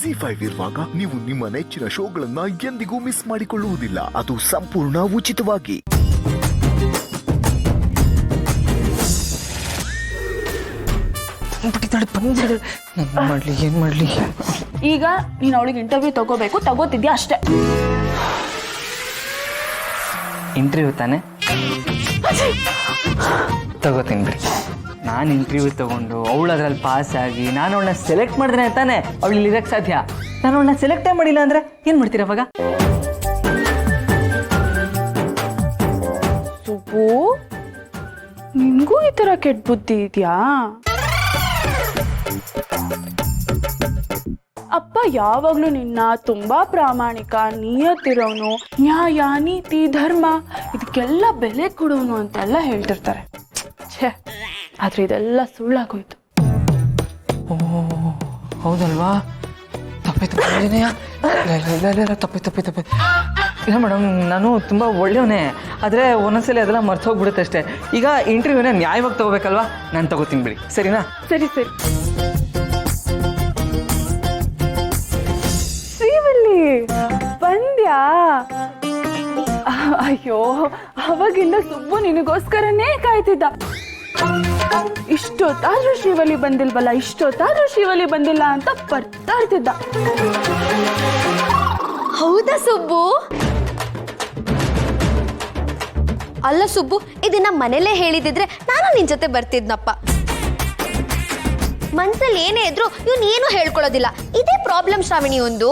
ZEE5 ಇರುವಾಗ ನೀವು ನಿಮ್ಮ ನೆಚ್ಚಿನ ಶೋಗಳನ್ನ ಎಂದಿಗೂ ಮಿಸ್ ಮಾಡಿಕೊಳ್ಳುವುದಿಲ್ಲ. ಅದು ಸಂಪೂರ್ಣ ಉಚಿತವಾಗಿ. ಏನ್ ಮಾಡ್ಲಿ ಈಗ ನೀನು ಅವಳಿಗೆ ಇಂಟರ್ವ್ಯೂ ತಗೋಬೇಕು, ತಗೋತಿದ್ಯಾ ಅಷ್ಟೇ. ಇಂಟರ್ವ್ಯೂ ತಾನೆ ತಗೋತೀನಿ ಬಿಡಿ. ನಾನು ಇಂಟರ್ವ್ಯೂ ತಗೊಂಡು ಅವಳು ಅದ್ರಲ್ಲಿ ಪಾಸ್ ಆಗಿ ನಾನು ಅವಳನ್ನ ಸೆಲೆಕ್ಟ್ ಮಾಡಿದ್ರೆ ತಾನೆ ಅವಳು ಇಲ್ಲಿ ಇರಕ್ಕೆ ಸಾಧ್ಯ. ನಾನು ಅವಳನ್ನ ಸೆಲೆಕ್ಟೇ ಮಾಡಿಲ್ಲ ಅಂದ್ರೆ ಏನು ಮಾಡ್ತೀರ ಅವಾಗ? ಸುಬ್ಬು, ನಿನ್ಗೂ ಈ ತರ ಕೆಟ್ಟ ಬುದ್ಧಿ ಇದೆಯಾ? ಅಪ್ಪ ಯಾವಾಗ್ಲೂ ನಿನ್ನ ತುಂಬಾ ಪ್ರಾಮಾಣಿಕ, ನಿಯತ್ತಿರೋನು, ನ್ಯಾಯ, ನೀತಿ, ಧರ್ಮ ಇದಕ್ಕೆಲ್ಲ ಬೆಲೆ ಕೊಡೋನು ಅಂತೆಲ್ಲ ಹೇಳ್ತಿರ್ತಾರೆ. ಛೇ, ಆದ್ರೆ ಇದೆಲ್ಲ ಸುಳ್ಳಾಗೋಯ್ತು. ಓ ಹೌದಲ್ವಾ? ತಪ್ಪೆ ಇಲ್ಲ ಮೇಡಮ್, ನಾನು ತುಂಬ ಒಳ್ಳೆಯವನೇ. ಆದರೆ ಒಂದೊಂದ್ಸಲಿ ಅದೆಲ್ಲ ಮರ್ತೋಗ್ಬಿಡುತ್ತೆ ಅಷ್ಟೇ. ಈಗ ಇಂಟರ್ವ್ಯೂನ ನ್ಯಾಯವಾಗಿ ತಗೋಬೇಕಲ್ವಾ? ನಾನು ತಗೋತೀನಿ ಬಿಡಿ, ಸರಿನಾ? ಸರಿ ಸರಿ. ಶ್ರೀವಲ್ಲಿ ಬಂದ್ಯಾ? ಅಯ್ಯೋ, ಅವಾಗಿಂದ ಸುಬ್ಬು ನಿನಗೋಸ್ಕರನೇ ಕಾಯ್ತಿದ್ದ. ಇಷ್ಟೊತ್ತಾದ್ರೂ ಶ್ರೀವಲ್ಲಿ ಬಂದಿಲ್ವಲ್ಲ, ಇಷ್ಟೊತ್ತಾದ್ರೂ ಶ್ರೀವಲ್ಲಿ ಬಂದಿಲ್ಲ ಅಂತ ಬರ್ತಾ ಇರ್ತಿದ್ದ. ಹೌದಾ ಸುಬ್ಬು? ಅಲ್ಲ ಸುಬ್ಬು, ಇದನ್ನ ಮನೇಲೇ ಹೇಳಿದಿದ್ರೆ ನಾನು ನಿನ್ ಜೊತೆ ಬರ್ತಿದ್ನಪ್ಪ. ಮನ್ಸಲ್ಲಿ ಏನೇ ಇದ್ರು ಇವ್ನು ಏನು ಹೇಳ್ಕೊಳ್ಳೋದಿಲ್ಲ. ಇದೇ ಪ್ರಾಬ್ಲಮ್ ಶ್ರಾವಣಿ ಒಂದು.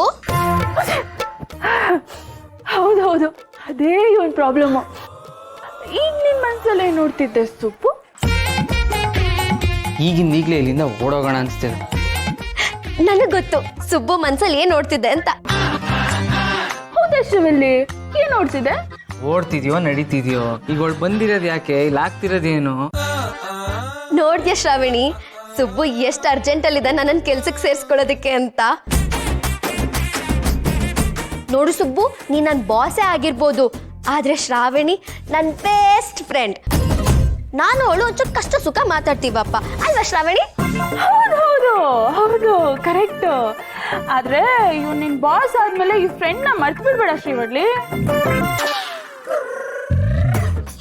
ಹೌದೌದು, ಅದೇ ಇವನ್ ಪ್ರಾಬ್ಲಮ್. ಈಗ ನಿನ್ ಮನ್ಸಲ್ಲಿ ಏನ್ ನೋಡ್ತಿದ್ದೆ ಸುಬ್ಬು? ಈಗಲೇ ಇಲ್ಲಿಂದ ಓಡೋಗೋಣ ಅನಿಸ್ತಿದೆ. ನನಗ್ ಗೊತ್ತು ಸುಬ್ಬು ಮನ್ಸಲ್ಲಿ ಏನ್ ನೋಡ್ತಿದ್ದೆ ಅಂತ. ಹೌದಾ ಶ್ರೀವಲ್ಲಿ, ಏನ್ ನೋಡ್ತಿದ್ದೆ? ಓಡ್ತಿದ್ಯೋ ನಡೀತಿದ್ಯೋ? ಈಗ ಅವಳು ಬಂದಿರೋದು ಯಾಕೆ? ಇಲ್ಲಿ ಆಗ್ತಿರೋದೇನು? ನೋಡ್ದ್ಯಾ ಶ್ರಾವಣಿ, ಸುಬ್ಬು ಎಷ್ಟು ಅರ್ಜೆಂಟ್ ಅಲ್ಲಿದ್ದ ನನ್ನ ಕೆಲ್ಸಕ್ಕೆ ಸೇರಿಸ್ಕೊಳ್ಳೋದಕ್ಕೆ ಅಂತ. ನೋಡು ಸುಬ್ಬು, ನೀ ನನ್ನ ಬಾಸೇ ಆಗಿರ್ಬೋದು, ಆದ್ರೆ ಶ್ರಾವಣಿ ನನ್ನ ಬೆಸ್ಟ್ ಫ್ರೆಂಡ್. ನಾನು ಅವಳು ಒಂಚೂರು ಕಷ್ಟ ಸುಖ ಮಾತಾಡ್ತೀವಪ್ಪ, ಅಲ್ವಾ ಶ್ರಾವಣಿ? ಹೌದು ಹೌದು ಹೌದು, ಕರೆಕ್ಟ್. ಆದ್ರೆ ಇವ್ ನಿನ್ ಬಾಸ್ ಆದ್ಮೇಲೆ ಈ ಫ್ರೆಂಡ್ ನ ಮರ್ತು ಬಿಡ್ಬೇಡ ಶ್ರೀವಳ್ಳಿ.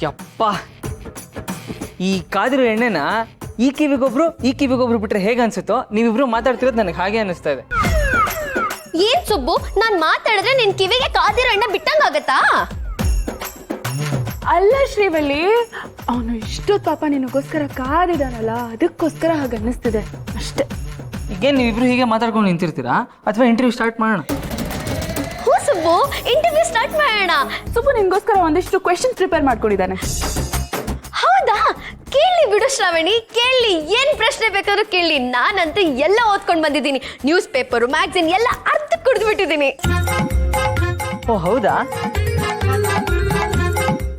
ಯಪ್ಪ, ಈ ಕಾದಿರೋ ಎಣ್ಣೆನ ಈ ಕಿವಿಗೊಬ್ರು ಬಿಟ್ರೆ ಹೇಗೆ ಅನ್ಸುತ್ತೋ, ನೀವಿಬ್ರು ಮಾತಾಡ್ತಿರೋದು ನನಗೆ ಹಾಗೆ ಅನಿಸ್ತಾ ಇದೆ. ಏನ್ ಸುಬ್ಬು, ನಾನ್ ಮಾತಾಡಿದ್ರೆ ನಿನ್ ಕಿವಿಗೆ ಕಾದಿರೋ ಎಣ್ಣೆ ಬಿಟ್ಟಂಗಾಗತ್ತಾ? ಅಲ್ಲ ಶ್ರೀವಳ್ಳಿ, ಅವನು ಇಷ್ಟೊತ್ತು ಪಾಪ ನಿನಗೋಸ್ಕರ ಕಾದಿದಾನಲ್ಲ, ಅದಕ್ಕೋಸ್ಕರ ಹಾಗೆ ಅನ್ನಿಸ್ತಿದೆ ಅಷ್ಟೇ. ಈಗೇನು ನೀವಿಬ್ರು ಹೀಗೆ ಮಾತಾಡ್ಕೊಂಡು ನಿಂತಿರ್ತೀರಾ ಅಥವಾ ಇಂಟರ್ವ್ಯೂ ಸ್ಟಾರ್ಟ್ ಮಾಡೋಣ? ಹೂ ಸುಬ್ಬು, ಇಂಟರ್ವ್ಯೂ ಸ್ಟಾರ್ಟ್ ಮಾಡೋಣ. ಸುಬ್ಬು ನಿನ್ಗೋಸ್ಕರ ಒಂದಿಷ್ಟು ಕ್ವೆಶನ್ಸ್ ಪ್ರಿಪೇರ್ ಮಾಡ್ಕೊಂಡಿದ್ದಾನೆ. ಹೌದಾ? ಕೇಳಿ ಬಿಡು ಶ್ರಾವಣಿ, ಕೇಳಿ, ಏನ್ ಪ್ರಶ್ನೆ ಬೇಕಾದ್ರೂ ಕೇಳಿ. ನಾನಂತೂ ಎಲ್ಲ ಓದ್ಕೊಂಡು ಬಂದಿದ್ದೀನಿ. ನ್ಯೂಸ್ ಪೇಪರು, ಮ್ಯಾಗಝಿನ್ ಎಲ್ಲ ಅರ್ಧ ಕುಡಿದು ಬಿಟ್ಟಿದ್ದೀನಿ. ಓ ಹೌದಾ?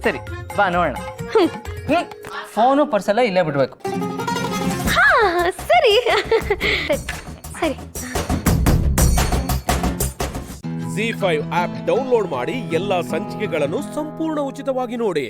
ಸರಿ ಬಾ ನೋಡೋಣ. ಫೋನು ಪರ್ಸೆಲ್ಲ ಇಲ್ಲೇ ಬಿಡ್ಬೇಕು. ಹಾ ಸರಿ ಸರಿ. ZEE5 ಆಪ್ ಡೌನ್ಲೋಡ್ ಮಾಡಿ ಎಲ್ಲಾ ಸಂಚಿಕೆಗಳನ್ನು ಸಂಪೂರ್ಣ ಉಚಿತವಾಗಿ ನೋಡಿ.